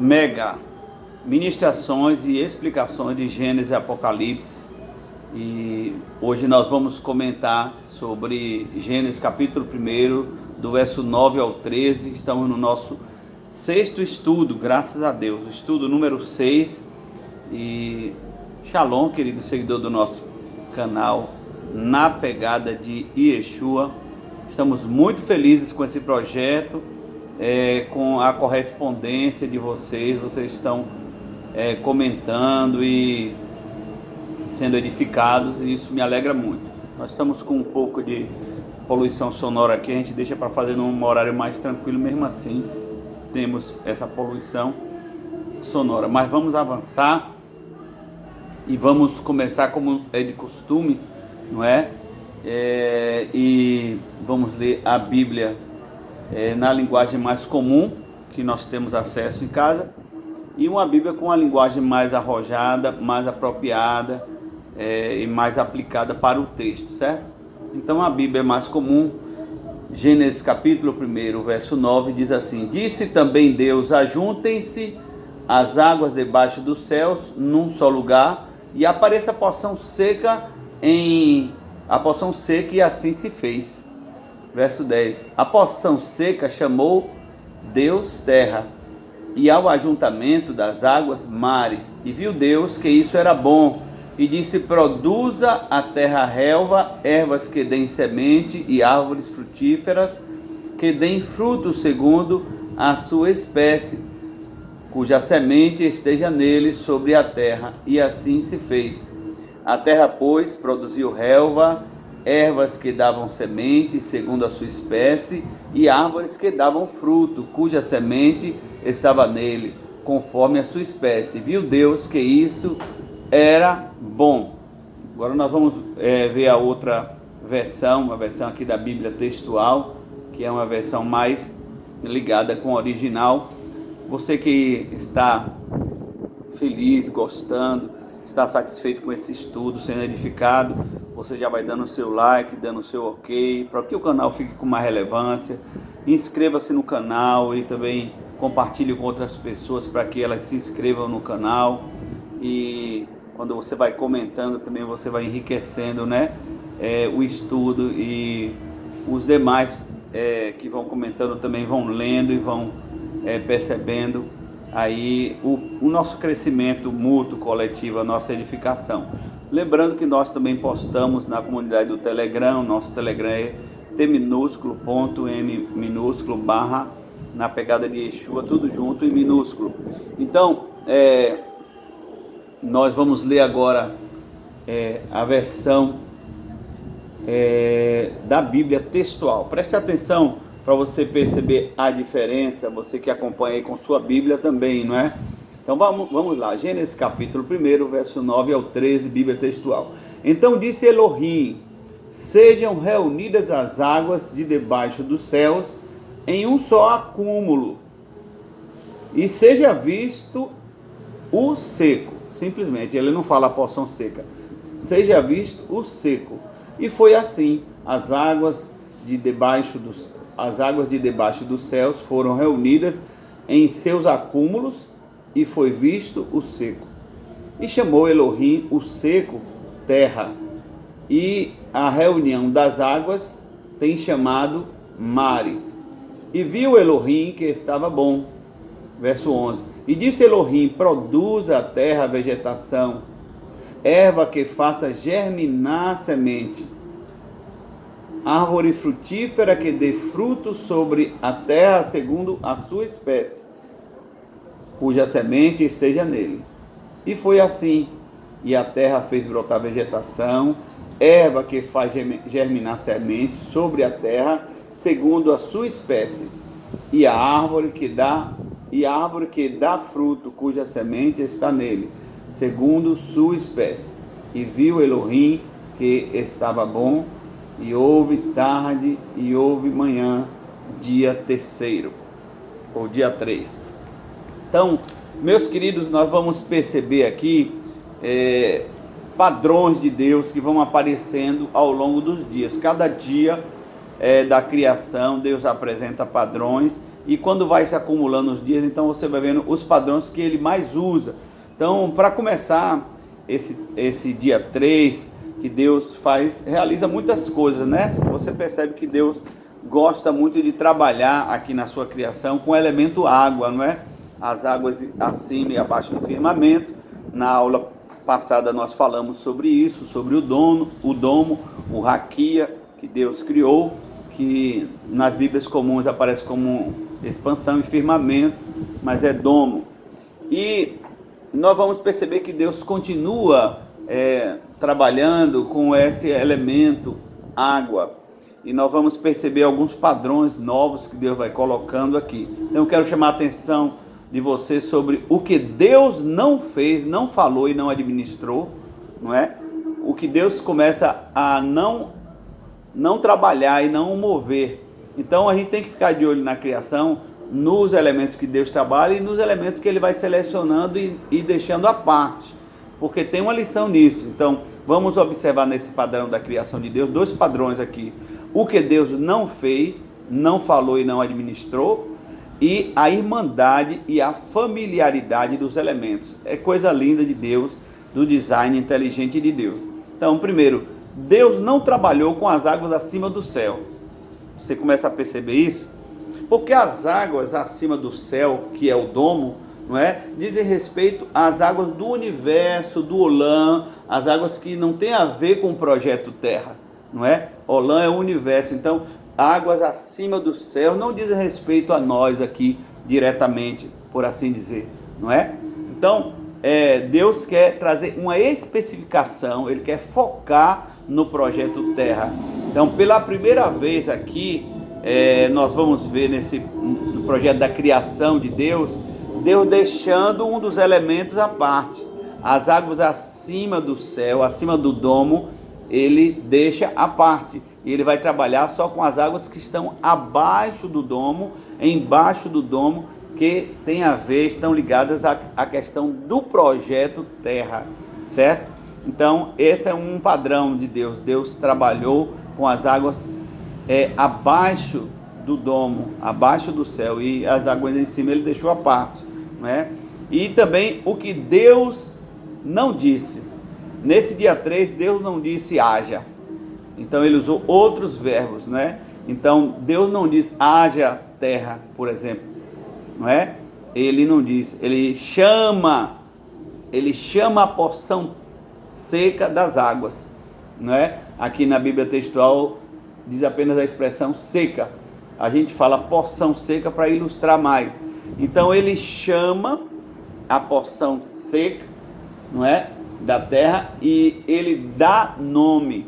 mega ministrações e explicações de Gênesis e Apocalipse. E hoje nós vamos comentar sobre Gênesis capítulo 1, do verso 9 ao 13. Estamos no nosso sexto estudo, graças a Deus, o estudo número 6. E Shalom, querido seguidor do nosso canal Na Pegada de Yeshua. Estamos muito felizes com esse projeto, com a correspondência de vocês estão comentando e sendo edificados, e isso me alegra muito. Nós estamos com um pouco de poluição sonora aqui, a gente deixa para fazer num horário mais tranquilo, mesmo assim temos essa poluição sonora, mas vamos avançar e vamos começar como é de costume, não é? E vamos ler a Bíblia na linguagem mais comum que nós temos acesso em casa, e uma Bíblia com uma linguagem mais arrojada, mais apropriada e mais aplicada para o texto, certo? Então a Bíblia mais comum, Gênesis capítulo 1, verso 9, diz assim: Disse também Deus: ajuntem-se as águas debaixo dos céus num só lugar, e apareça a porção seca, e assim se fez. Verso 10: A porção seca chamou Deus terra, e ao ajuntamento das águas mares. E viu Deus que isso era bom, e disse: produza a terra relva, ervas que deem semente, e árvores frutíferas que deem fruto segundo a sua espécie, cuja semente esteja nele sobre a terra. E assim se fez. A terra, pois, produziu relva, ervas que davam semente segundo a sua espécie, e árvores que davam fruto, cuja semente estava nele, conforme a sua espécie. Viu Deus que isso era bom. Agora nós vamos ver a outra versão, uma versão aqui da Bíblia textual, que é uma versão mais ligada com o original. Você que está feliz, gostando, está satisfeito com esse estudo, sendo edificado, você já vai dando o seu like, dando o seu ok, para que o canal fique com mais relevância. Inscreva-se no canal e também compartilhe com outras pessoas para que elas se inscrevam no canal. E quando você vai comentando também, você vai enriquecendo, né, o estudo, e os demais que vão comentando também vão lendo e vão percebendo aí o nosso crescimento mútuo, coletivo, a nossa edificação. Lembrando que nós também postamos na comunidade do Telegram. Nosso Telegram é t_m_barra Na Pegada de Yeshua, tudo junto em minúsculo. Então, nós vamos ler agora a versão da Bíblia textual. Preste atenção para você perceber a diferença, você que acompanha aí com sua Bíblia também, não é? Então vamos lá, Gênesis capítulo 1, verso 9 ao 13, Bíblia textual. Então disse Elohim: sejam reunidas as águas de debaixo dos céus em um só acúmulo, e seja visto o seco. Simplesmente, ele não fala a porção seca, seja visto o seco. E foi assim: as águas de debaixo dos céus foram reunidas em seus acúmulos, e foi visto o seco. E chamou Elohim o seco terra, e a reunião das águas tem chamado mares. E viu Elohim que estava bom. Verso 11: E disse Elohim: produza a terra vegetação, erva que faça germinar semente, árvore frutífera que dê fruto sobre a terra segundo a sua espécie, cuja semente esteja nele. E foi assim: e a terra fez brotar vegetação, erva que faz germinar semente sobre a terra segundo a sua espécie, e a árvore que dá fruto, cuja semente está nele, segundo sua espécie. E viu Elohim que estava bom. E houve tarde e houve manhã, dia terceiro, ou dia 3. Então, meus queridos, nós vamos perceber aqui padrões de Deus que vão aparecendo ao longo dos dias. Cada dia da criação, Deus apresenta padrões, e quando vai se acumulando os dias, então você vai vendo os padrões que ele mais usa. Então, para começar esse dia 3, que Deus realiza muitas coisas, né? Você percebe que Deus gosta muito de trabalhar aqui na sua criação com o elemento água, não é? As águas acima e abaixo do firmamento. Na aula passada nós falamos sobre isso, sobre o domo, o raquia, que Deus criou, que nas Bíblias comuns aparece como expansão e firmamento, mas é domo. E nós vamos perceber que Deus continua trabalhando com esse elemento água. E nós vamos perceber alguns padrões novos que Deus vai colocando aqui. Então eu quero chamar a atenção de você sobre o que Deus não fez, não falou e não administrou, não é? O que Deus começa a não trabalhar e não mover. Então a gente tem que ficar de olho na criação, nos elementos que Deus trabalha e nos elementos que Ele vai selecionando e deixando à parte, porque tem uma lição nisso. Então vamos observar nesse padrão da criação de Deus, 2 padrões aqui: o que Deus não fez, não falou e não administrou, e a irmandade e a familiaridade dos elementos. É coisa linda de Deus, do design inteligente de Deus. Então, primeiro, Deus não trabalhou com as águas acima do céu. Você começa a perceber isso? Porque as águas acima do céu, que é o domo, não é? Dizem respeito às águas do universo, do Olam, as águas que não tem a ver com o projeto Terra, não é? Olam é o universo. Então, águas acima do céu não dizem respeito a nós aqui diretamente, por assim dizer, não é? Então, Deus quer trazer uma especificação, Ele quer focar no projeto Terra. Então, pela primeira vez aqui, nós vamos ver no projeto da criação de Deus, Deus deixando um dos elementos à parte. As águas acima do céu, acima do domo, Ele deixa à parte. E Ele vai trabalhar só com as águas que estão abaixo do domo, embaixo do domo, que tem a ver, estão ligadas à questão do projeto Terra, certo? Então, esse é um padrão de Deus. Deus trabalhou com as águas abaixo do domo, abaixo do céu, e as águas em cima Ele deixou à parte, não é? E também o que Deus não disse. Nesse dia 3, Deus não disse haja. Então ele usou outros verbos, né? Então Deus não diz haja terra, por exemplo, não é? Ele não diz, ele chama a porção seca das águas, não é? Aqui na Bíblia textual diz apenas a expressão seca. A gente fala porção seca para ilustrar mais. Então ele chama a porção seca, não é? Da terra, e ele dá nome.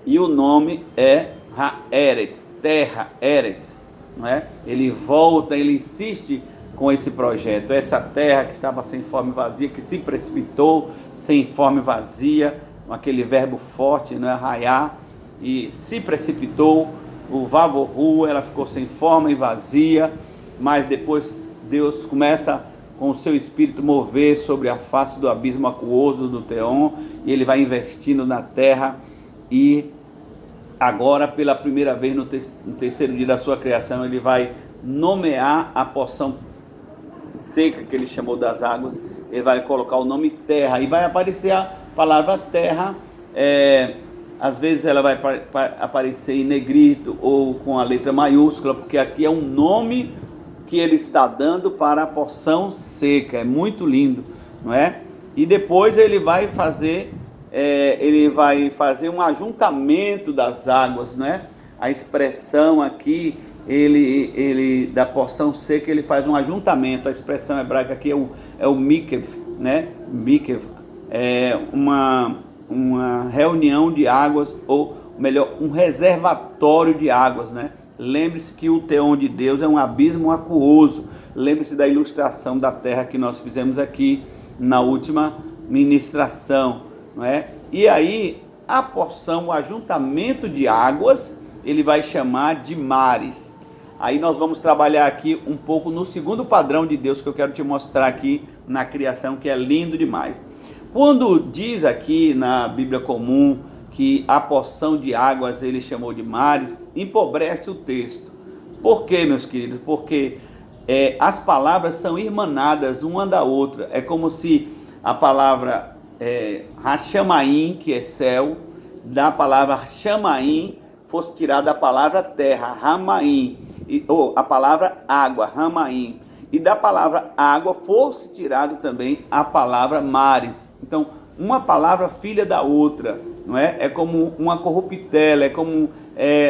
E o nome é Haaretz, terra, Eretz, não é? Ele volta, ele insiste com esse projeto. Essa terra que estava sem forma e vazia, que se precipitou sem forma e vazia, com aquele verbo forte, não é? Raiar, e se precipitou, o Vavorru, ela ficou sem forma e vazia, mas depois Deus começa com o seu espírito mover sobre a face do abismo aquoso do Teon, e ele vai investindo na terra, e agora pela primeira vez no terceiro dia da sua criação, ele vai nomear a porção seca que ele chamou das águas. Ele vai colocar o nome terra, e vai aparecer a palavra terra, às vezes ela vai aparecer em negrito ou com a letra maiúscula, porque aqui é um nome que ele está dando para a porção seca. É muito lindo, não é? E depois ele vai fazer um ajuntamento das águas, não é? A expressão aqui, ele da porção seca, ele faz um ajuntamento. A expressão hebraica aqui é o mikev, né? Mikev é uma reunião de águas, ou melhor, um reservatório de águas, né? Lembre-se que o Teon de Deus é um abismo aquoso. Lembre-se da ilustração da terra que nós fizemos aqui na última ministração, não é? E aí a porção, o ajuntamento de águas, ele vai chamar de mares. Aí nós vamos trabalhar aqui um pouco no segundo padrão de Deus que eu quero te mostrar aqui na criação, que é lindo demais. Quando diz aqui na Bíblia comum que a porção de águas ele chamou de mares, empobrece o texto. Por quê, meus queridos? Porque as palavras são irmanadas uma da outra. É como se a palavra Hashamaim, que é céu, da palavra Shamaim fosse tirada a palavra terra, Ramaim, ou a palavra água, Ramaim, e da palavra água fosse tirado também a palavra mares. Então, uma palavra filha da outra, não é? É como uma corruptela, é como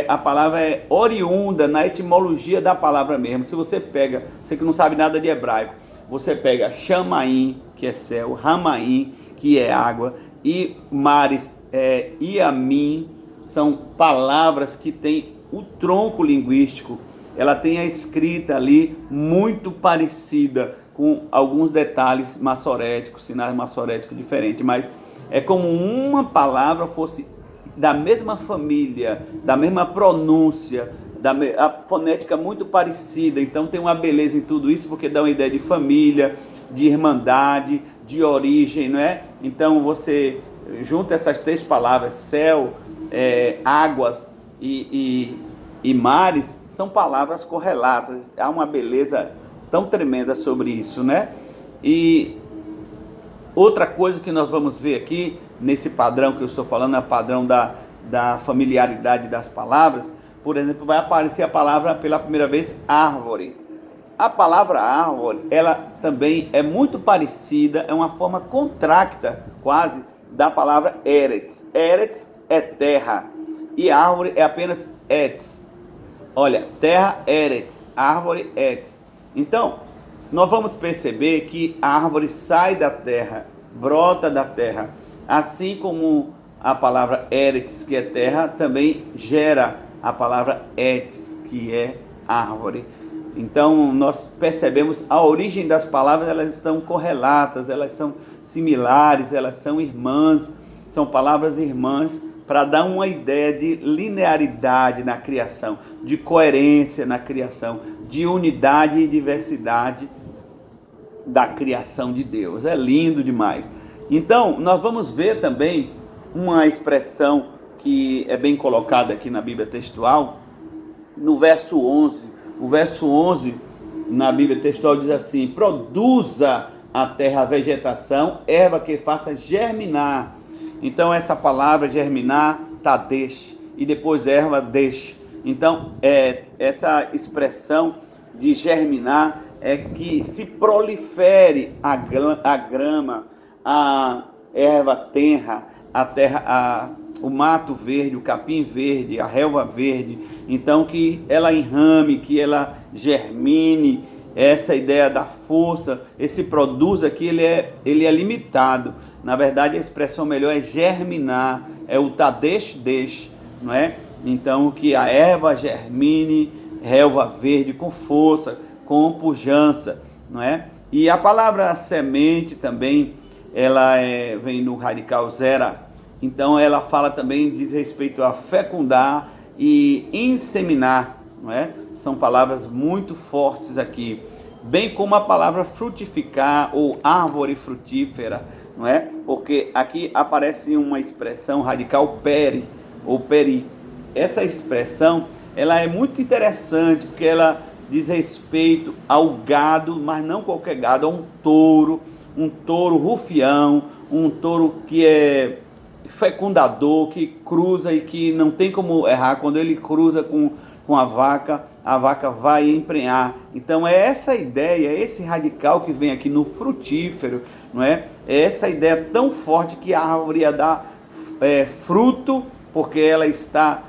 a palavra é oriunda na etimologia da palavra mesmo. Se você pega, você que não sabe nada de hebraico, você pega Shamaim, que é céu, Ramaim, que é água, e mares, Iamim, são palavras que têm o tronco linguístico, ela tem a escrita ali muito parecida, com alguns detalhes massoréticos, sinais massoréticos diferentes, mas é como uma palavra fosse da mesma família, da mesma pronúncia, a fonética muito parecida. Então tem uma beleza em tudo isso, porque dá uma ideia de família, de irmandade, de origem, não é? Então você junta essas três palavras, céu, águas e mares, são palavras correlatas. Há uma beleza tão tremenda sobre isso, né? E outra coisa que nós vamos ver aqui, nesse padrão que eu estou falando, é o padrão da familiaridade das palavras. Por exemplo, vai aparecer a palavra pela primeira vez, árvore. A palavra árvore, ela também é muito parecida, é uma forma contracta, quase, da palavra eretz. Eretz é terra, e árvore é apenas etz. Olha, terra, eretz, árvore, etz. Então, nós vamos perceber que a árvore sai da terra, brota da terra, assim como a palavra eretz, que é terra, também gera a palavra etz, que é árvore. Então, nós percebemos a origem das palavras, elas estão correlatas, elas são similares, elas são irmãs, são palavras irmãs, para dar uma ideia de linearidade na criação, de coerência na criação, de unidade e diversidade da criação de Deus. É lindo demais. Então, nós vamos ver também uma expressão que é bem colocada aqui na Bíblia textual, no verso 11. O verso 11 na Bíblia textual diz assim: produza a terra a vegetação, erva que faça germinar. Então essa palavra germinar, tadesh, e depois erva, deixe. Então essa expressão de germinar é que se prolifere a grama, a erva tenra, a terra, o mato verde, o capim verde, a relva verde. Então que ela enrame, que ela germine. Essa ideia da força, esse produz aqui, ele é limitado. Na verdade, a expressão melhor é germinar, é o tadesh, não é? Então, que a erva germine, relva verde, com força, com pujança, não é? E a palavra semente também, ela vem no radical zera. Então, ela fala também, diz respeito a fecundar e inseminar, não é? São palavras muito fortes aqui, bem como a palavra frutificar ou árvore frutífera, não é? Porque aqui aparece uma expressão radical peri ou peri. Essa expressão, ela é muito interessante, porque ela diz respeito ao gado, mas não qualquer gado, a um touro rufião, um touro que é fecundador, que cruza e que não tem como errar. Quando ele cruza com a vaca vai emprenhar. Então é essa ideia, esse radical que vem aqui no frutífero, não é? É essa ideia tão forte que a árvore ia dar fruto, porque ela está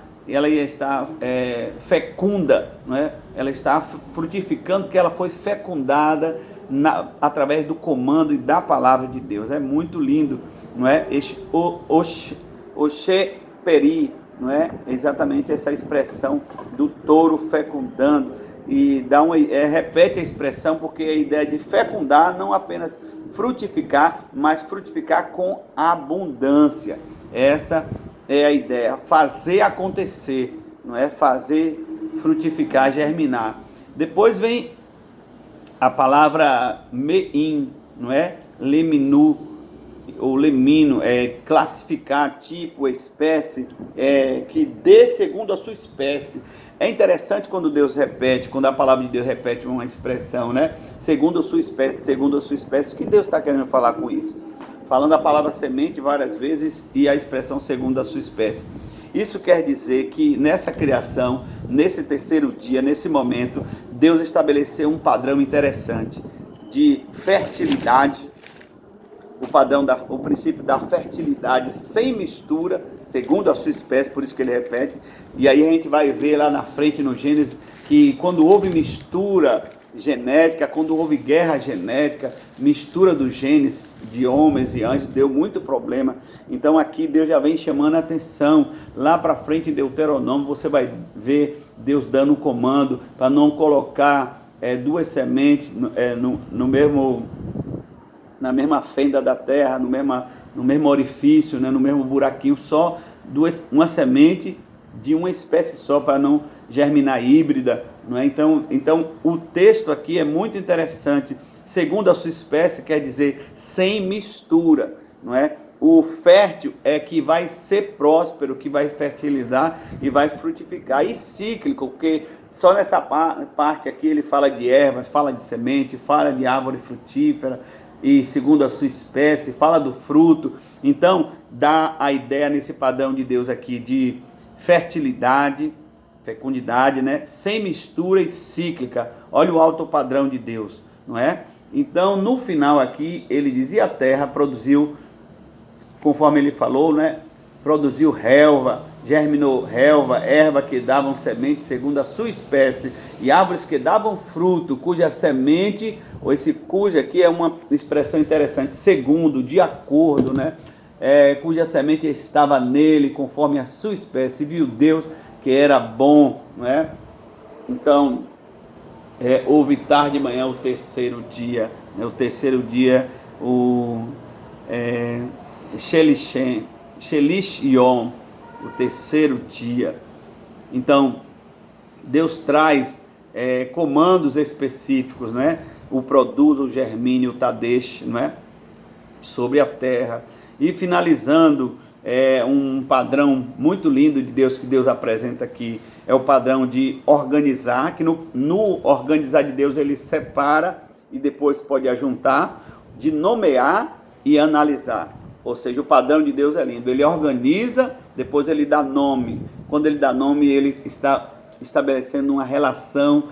fecunda, não é? Ela está frutificando, porque ela foi fecundada através do comando e da palavra de Deus. É muito lindo, não é? Oxeperi, não é? Exatamente essa expressão do touro fecundando, e repete a expressão, porque a ideia de fecundar, não apenas frutificar, mas frutificar com abundância. Essa é a ideia, fazer acontecer, não é? Fazer frutificar, germinar. Depois vem a palavra meim, não é? Leminu, ou lemino, classificar tipo, espécie, que dê segundo a sua espécie. É interessante quando Deus repete, quando a palavra de Deus repete uma expressão, né? Segundo a sua espécie, segundo a sua espécie. O que Deus está querendo falar com isso? Falando a palavra semente várias vezes e a expressão segundo a sua espécie. Isso quer dizer que nessa criação, nesse terceiro dia, nesse momento, Deus estabeleceu um padrão interessante de fertilidade, o princípio da fertilidade sem mistura, segundo a sua espécie, por isso que ele repete. E aí a gente vai ver lá na frente no Gênesis que quando houve mistura genética, quando houve guerra genética, mistura dos genes de homens e anjos, deu muito problema. Então aqui Deus já vem chamando a atenção. Lá para frente em Deuteronômio você vai ver Deus dando um comando para não colocar duas sementes na mesma fenda da terra, no mesmo orifício, né, no mesmo buraquinho, só uma semente de uma espécie só, para não germinar híbrida, não é? Então o texto aqui é muito interessante. Segundo a sua espécie quer dizer sem mistura, não é? O fértil é que vai ser próspero, que vai fertilizar e vai frutificar, e cíclico, porque só nessa parte aqui ele fala de ervas, fala de semente, fala de árvore frutífera, e segundo a sua espécie, fala do fruto. Então dá a ideia nesse padrão de Deus aqui de fertilidade, fecundidade, né? Sem mistura e cíclica. Olha o alto padrão de Deus, não é? Então no final aqui ele dizia: a terra produziu, conforme ele falou, né? Produziu relva, germinou relva, erva que davam semente segundo a sua espécie, e árvores que davam fruto, cuja semente, ou esse cuja aqui é uma expressão interessante, segundo, de acordo, né? Cuja semente estava nele, conforme a sua espécie. Viu Deus que era bom, não é? Então, houve tarde de manhã o terceiro dia, né? O terceiro dia, Shelish Yom, o terceiro dia. Então Deus traz comandos específicos, né? O produz, o germínio, o tadesh, não é? Sobre a terra. E finalizando, um padrão muito lindo de Deus que Deus apresenta aqui, é o padrão de organizar, que no organizar de Deus ele separa e depois pode ajuntar, de nomear e analisar. Ou seja, o padrão de Deus é lindo. Ele organiza, depois ele dá nome. Quando ele dá nome, ele está estabelecendo uma relação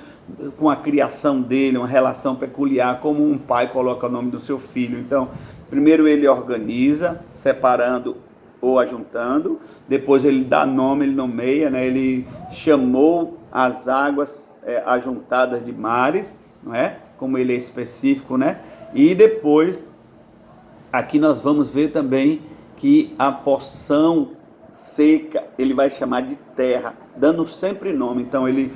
com a criação dele, uma relação peculiar, como um pai coloca o nome do seu filho. Então, primeiro ele organiza, separando ou ajuntando. Depois ele dá nome, ele nomeia, né? Ele chamou as águas ajuntadas de mares, não é? Como ele é específico, né? E depois aqui nós vamos ver também que a porção seca ele vai chamar de terra, dando sempre nome. Então ele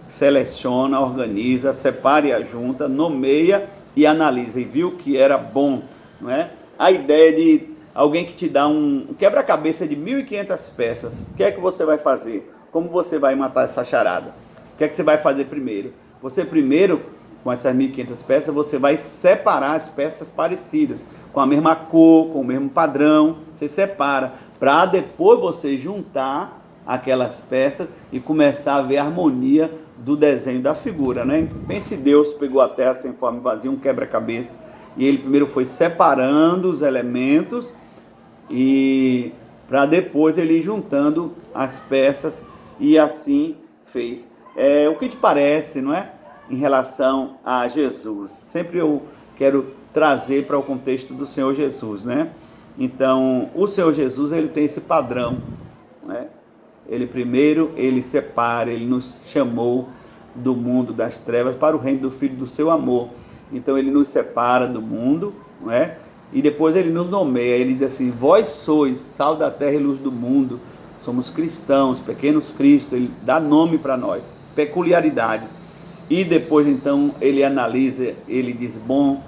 seleciona, organiza, separa e ajunta, nomeia e analisa. E viu que era bom, não é? A ideia de alguém que te dá um quebra-cabeça de 1.500 peças. O que é que você vai fazer? Como você vai matar essa charada? O que é que você vai fazer primeiro? Você primeiro, com essas 1.500 peças, você vai separar as peças parecidas, com a mesma cor, com o mesmo padrão. Você separa, para depois você juntar aquelas peças e começar a ver a harmonia do desenho da figura, né? Pense, Deus pegou a terra sem forma e vazia, um quebra-cabeça, e ele primeiro foi separando os elementos e para depois ele ir juntando as peças, e assim fez. O que te parece, não é? Em relação a Jesus, sempre eu quero trazer para o contexto do Senhor Jesus, né? Então, o Senhor Jesus, ele tem esse padrão, né? Ele separa, ele nos chamou do mundo das trevas para o reino do Filho do seu amor. Então, ele nos separa do mundo, não é? E depois ele nos nomeia, ele diz assim: vós sois sal da terra e luz do mundo. Somos cristãos, pequenos Cristo. Ele dá nome para nós, peculiaridade. E depois então ele analisa, ele diz: bom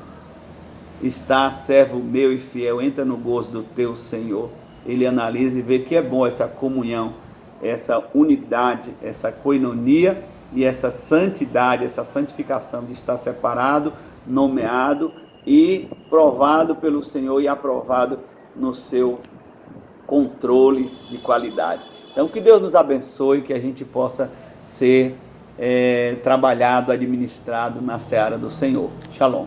está, servo meu e fiel, entra no gozo do teu Senhor. Ele analisa e vê que é bom essa comunhão, essa unidade, essa coinonia e essa santidade, essa santificação de estar separado, nomeado e provado pelo Senhor e aprovado no seu controle de qualidade. Então, que Deus nos abençoe, que a gente possa ser trabalhado, administrado na seara do Senhor. Shalom.